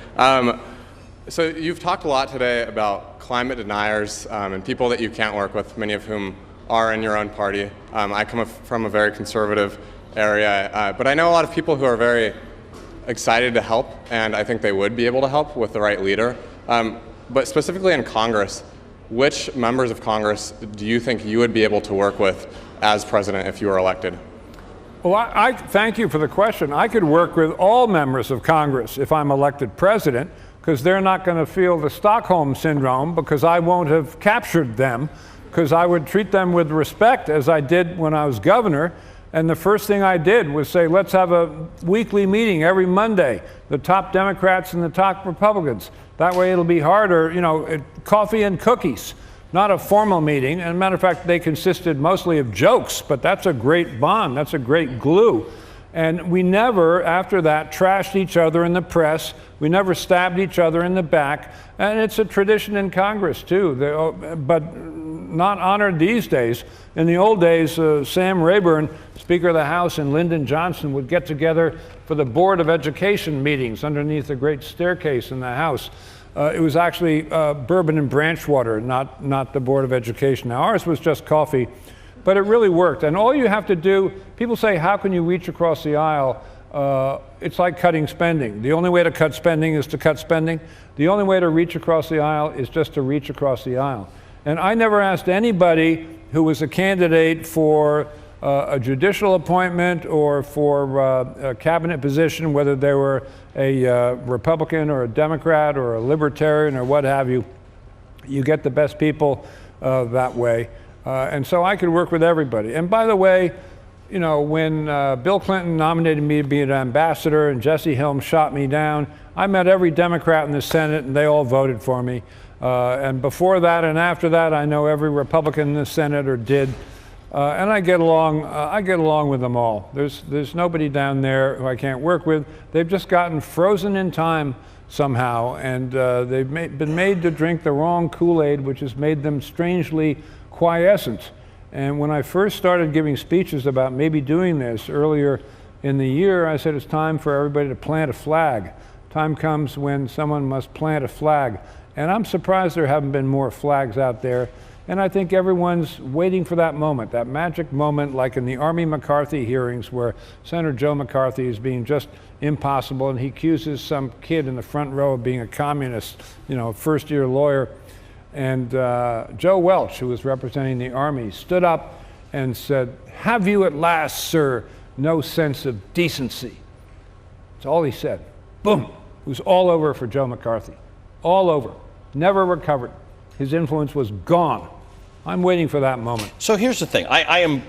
So you've talked a lot today about climate deniers and people that you can't work with, many of whom are in your own party. I come from a very conservative area, but I know a lot of people who are very excited to help, and I think they would be able to help with the right leader. But specifically in Congress, which members of Congress do you think you would be able to work with as president if you were elected? Well, I thank you for the question. I could work with all members of Congress if I'm elected president, because they're not going to feel the Stockholm syndrome because I won't have captured them, because I would treat them with respect as I did when I was governor. And the first thing I did was say, let's have a weekly meeting every Monday, the top Democrats and the top Republicans. That way it'll be harder, coffee and cookies, not a formal meeting. And as a matter of fact, they consisted mostly of jokes, but that's a great bond, that's a great glue. And we never, after that, trashed each other in the press. We never stabbed each other in the back. And it's a tradition in Congress, too, but not honored these days. In the old days, Sam Rayburn, Speaker of the House, and Lyndon Johnson would get together for the Board of Education meetings underneath the great staircase in the House. It was actually bourbon and branchwater, not the Board of Education. Now, ours was just coffee, but it really worked. And all you have to do, people say, how can you reach across the aisle? It's like cutting spending. The only way to cut spending is to cut spending. The only way to reach across the aisle is just to reach across the aisle. And I never asked anybody who was a candidate for a judicial appointment or for a cabinet position, whether they were a Republican or a Democrat or a Libertarian or what have you. You get the best people that way. And so I could work with everybody. And by the way, when Bill Clinton nominated me to be an ambassador and Jesse Helms shot me down, I met every Democrat in the Senate and they all voted for me. And before that and after that, I know every Republican in the Senate or did. And I get along with them all. There's nobody down there who I can't work with. They've just gotten frozen in time somehow, and they've been made to drink the wrong Kool-Aid, which has made them strangely quiescent. And when I first started giving speeches about maybe doing this earlier in the year, I said it's time for everybody to plant a flag. Time comes when someone must plant a flag. And I'm surprised there haven't been more flags out there. And I think everyone's waiting for that moment, that magic moment, like in the Army McCarthy hearings where Senator Joe McCarthy is being just impossible, and he accuses some kid in the front row of being a communist, first-year lawyer. And Joe Welch, who was representing the Army, stood up and said, "Have you at last, sir, no sense of decency?" That's all he said. Boom. It was all over for Joe McCarthy. All over. Never recovered. His influence was gone. I'm waiting for that moment. So here's the thing. I am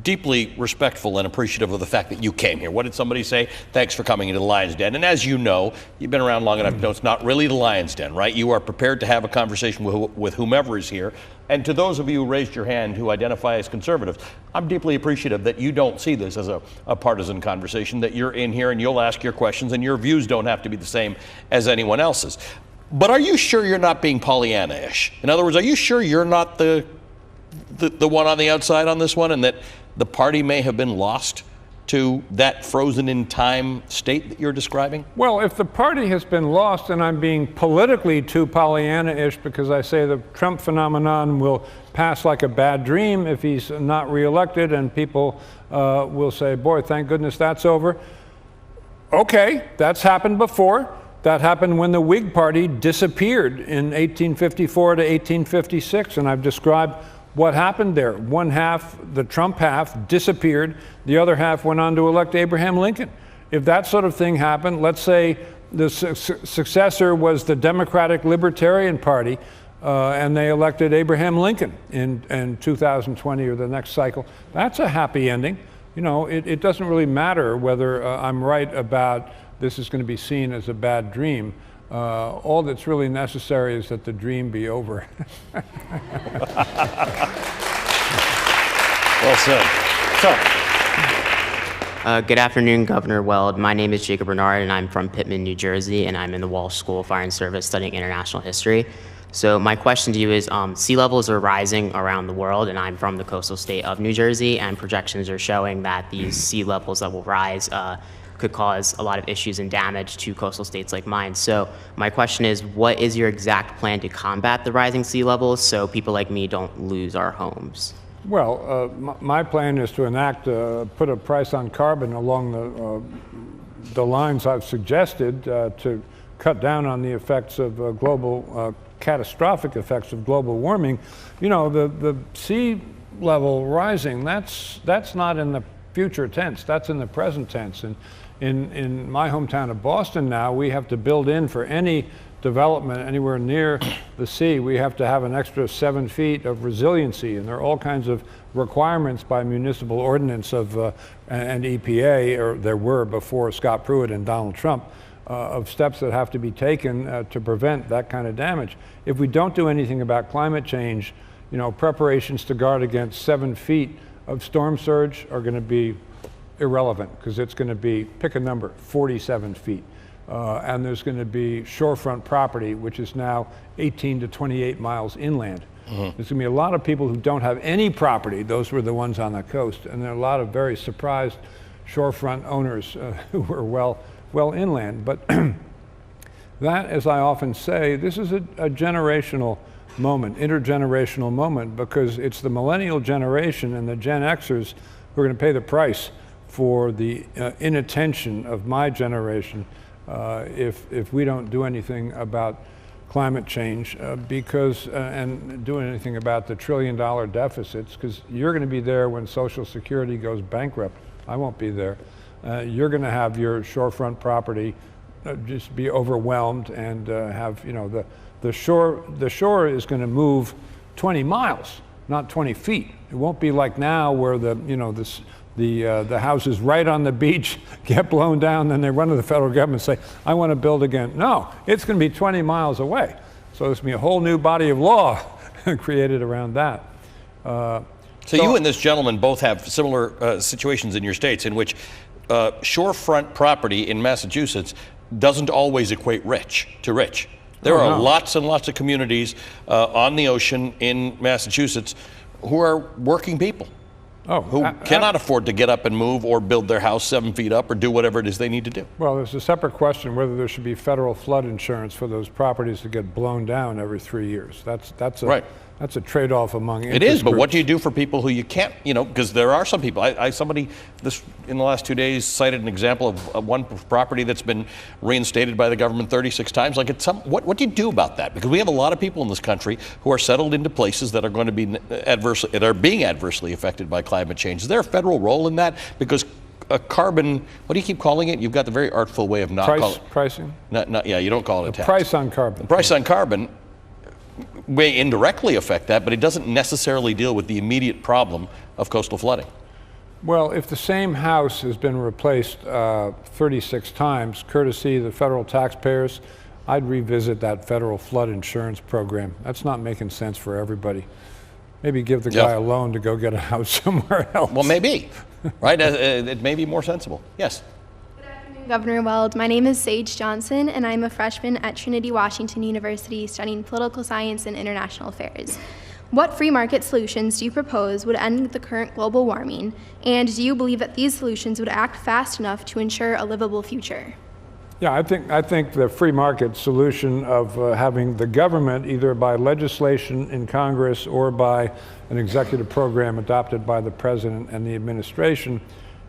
deeply respectful and appreciative of the fact that you came here. What did somebody say? Thanks for coming into the Lion's Den. And as you know, you've been around long enough to know it's not really the Lion's Den, right? You are prepared to have a conversation with whomever is here. And to those of you who raised your hand who identify as conservatives, I'm deeply appreciative that you don't see this as a partisan conversation, that you're in here and you'll ask your questions and your views don't have to be the same as anyone else's. But are you sure you're not being Pollyanna-ish? In other words, are you sure you're not the one on the outside on this one, and that the party may have been lost to that frozen in time state that you're describing? Well, if the party has been lost and I'm being politically too Pollyanna-ish because I say the Trump phenomenon will pass like a bad dream if he's not reelected, and people will say, boy, thank goodness that's over. Okay, that's happened before. That happened when the Whig Party disappeared in 1854 to 1856, and I've described what happened there. One half, the Trump half, disappeared. The other half went on to elect Abraham Lincoln. If that sort of thing happened, let's say the successor was the Democratic Libertarian Party, and they elected Abraham Lincoln in 2020 or the next cycle, that's a happy ending. It doesn't really matter whether I'm right about this is going to be seen as a bad dream. All that's really necessary is that the dream be over. Well said. So, good afternoon, Governor Weld. My name is Jacob Bernard, and I'm from Pittman, New Jersey, and I'm in the Walsh School of Fire and Service studying international history. So my question to you is, sea levels are rising around the world, and I'm from the coastal state of New Jersey, and projections are showing that these sea levels that will rise could cause a lot of issues and damage to coastal states like mine. So my question is, what is your exact plan to combat the rising sea levels so people like me don't lose our homes? Well, my plan is to put a price on carbon along the lines I've suggested to cut down on the effects of catastrophic effects of global warming. The sea level rising, that's not in the future tense, that's in the present tense. And in my hometown of Boston now, we have to build in for any development anywhere near the sea, we have to have an extra 7 feet of resiliency, and there are all kinds of requirements by municipal ordinance and EPA, or there were before Scott Pruitt and Donald Trump, of steps that have to be taken to prevent that kind of damage. If we don't do anything about climate change, preparations to guard against 7 feet of storm surge are going to be irrelevant, because it's going to be, pick a number, 47 feet. And there's going to be shorefront property, which is now 18 to 28 miles inland. There's going to be a lot of people who don't have any property. Those were the ones on the coast. And there are a lot of very surprised shorefront owners who were well inland. But that, as I often say, this is a generational moment, intergenerational moment, because it's the millennial generation and the Gen Xers who are going to pay the price for the inattention of my generation if we don't do anything about climate change and do anything about the $1 trillion deficits, because you're going to be there when Social Security goes bankrupt. I won't be there. You're going to have your shorefront property just be overwhelmed and have, the shore is going to move 20 miles, not 20 feet. It won't be like now where the houses right on the beach get blown down, then they run to the federal government and say, I want to build again. No, it's going to be 20 miles away. So there's going to be a whole new body of law created around that. So you and this gentleman both have similar situations in your states in which shorefront property in Massachusetts doesn't always equate rich to rich. There are lots and lots of communities on the ocean in Massachusetts who are working people. Who cannot afford to get up and move or build their house 7 feet up or do whatever it is they need to do. Well, there's a separate question whether there should be federal flood insurance for those properties that get blown down every 3 years. That's That's a trade-off among It is, but groups. what do you do for people who you can't, because there are some people. Somebody this in the last 2 days cited an example of one property that's been reinstated by the government 36 times. Like, what do you do about that? Because we have a lot of people in this country who are settled into places that are going to be being adversely affected by climate change. Is there a federal role in that? Because a carbon, what do you keep calling it? You've got the very artful way of not calling it. Pricing? Yeah, you don't call it a tax. Price on carbon. The price on carbon may indirectly affect that, but it doesn't necessarily deal with the immediate problem of coastal flooding. Well, if the same house has been replaced 36 times, courtesy of the federal taxpayers, I'd revisit that federal flood insurance program. That's not making sense for everybody. Maybe give the guy a loan to go get a house somewhere else. Well, maybe, right? It may be more sensible. Yes. Governor Weld, my name is Sage Johnson, and I'm a freshman at Trinity Washington University studying political science and international affairs. What free market solutions do you propose would end the current global warming, and do you believe that these solutions would act fast enough to ensure a livable future? Yeah, I think the free market solution of having the government, either by legislation in Congress or by an executive program adopted by the president and the administration,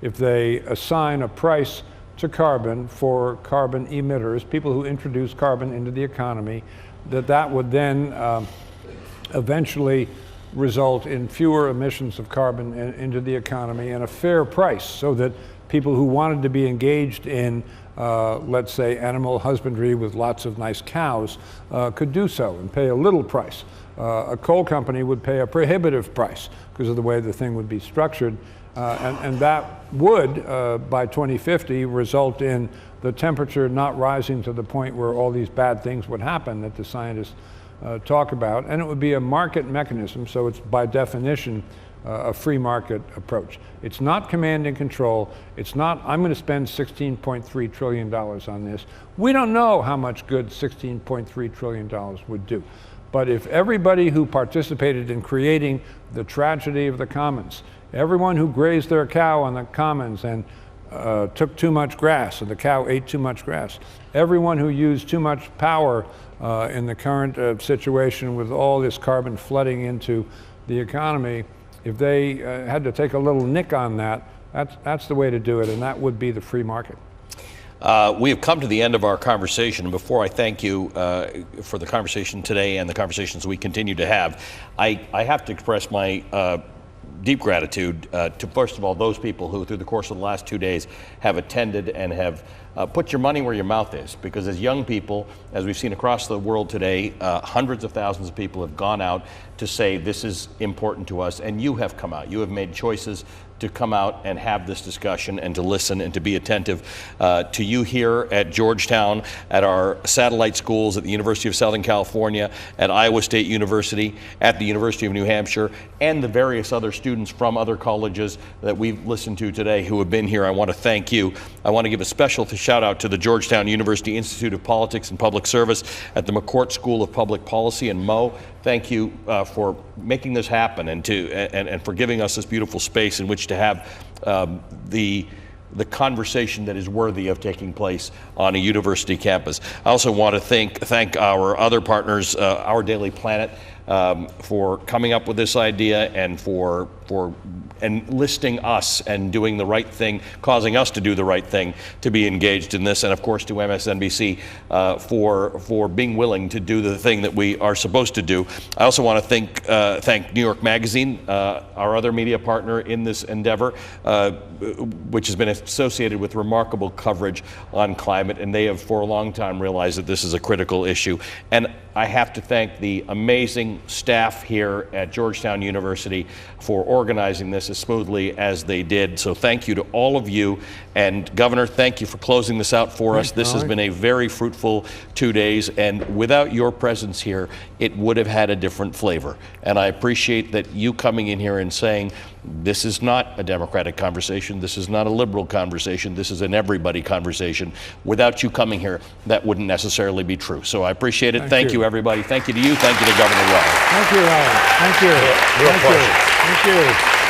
if they assign a price to carbon for carbon emitters, people who introduce carbon into the economy, that would then eventually result in fewer emissions of carbon into the economy and a fair price, so that people who wanted to be engaged in, let's say, animal husbandry with lots of nice cows could do so and pay a little price. A coal company would pay a prohibitive price because of the way the thing would be structured. And that would, by 2050, result in the temperature not rising to the point where all these bad things would happen that the scientists talk about. And it would be a market mechanism, so it's by definition a free market approach. It's not command and control. It's not, I'm going to spend $16.3 trillion on this. We don't know how much good $16.3 trillion would do. But if everybody who participated in creating the tragedy of the commons, everyone who grazed their cow on the commons and took too much grass, and the cow ate too much grass, everyone who used too much power in the current situation with all this carbon flooding into the economy, if they had to take a little nick on that, that's the way to do it, and that would be the free market. We have come to the end of our conversation. And before I thank you for the conversation today and the conversations we continue to have, I have to express my deep gratitude to, first of all, those people who, through the course of the last 2 days, have attended and have put your money where your mouth is. Because as young people, as we've seen across the world today, hundreds of thousands of people have gone out to say this is important to us, and you have come out. You have made choices to come out and have this discussion and to listen and to be attentive to you here at Georgetown, at our satellite schools at the University of Southern California, at Iowa State University, at the University of New Hampshire, and the various other students from other colleges that we've listened to today who have been here. I want to thank you. I want to give a special shout out to the Georgetown University Institute of Politics and Public Service, at the McCourt School of Public Policy, and Mo, thank you for making this happen and for giving us this beautiful space in which to have the conversation that is worthy of taking place on a university campus. I also want to thank our other partners, Our Daily Planet, for coming up with this idea and for enlisting us and doing the right thing, causing us to do the right thing to be engaged in this, and of course to MSNBC for being willing to do the thing that we are supposed to do. I also want to thank New York Magazine, our other media partner in this endeavor, which has been associated with remarkable coverage on climate, and they have for a long time realized that this is a critical issue. And I have to thank the amazing staff here at Georgetown University for organizing this as smoothly as they did. So thank you to all of you. And Governor, thank you for closing this out for us. This has been a very fruitful 2 days, and without your presence here, it would have had a different flavor. And I appreciate that you coming in here and saying, this is not a Democratic conversation, this is not a liberal conversation, this is an everybody conversation. Without you coming here, that wouldn't necessarily be true. So I appreciate it. Thank you, everybody. Thank you to you. Thank you to Governor Weld. Thank you, Alan. Thank you. Real pleasure. Thank you.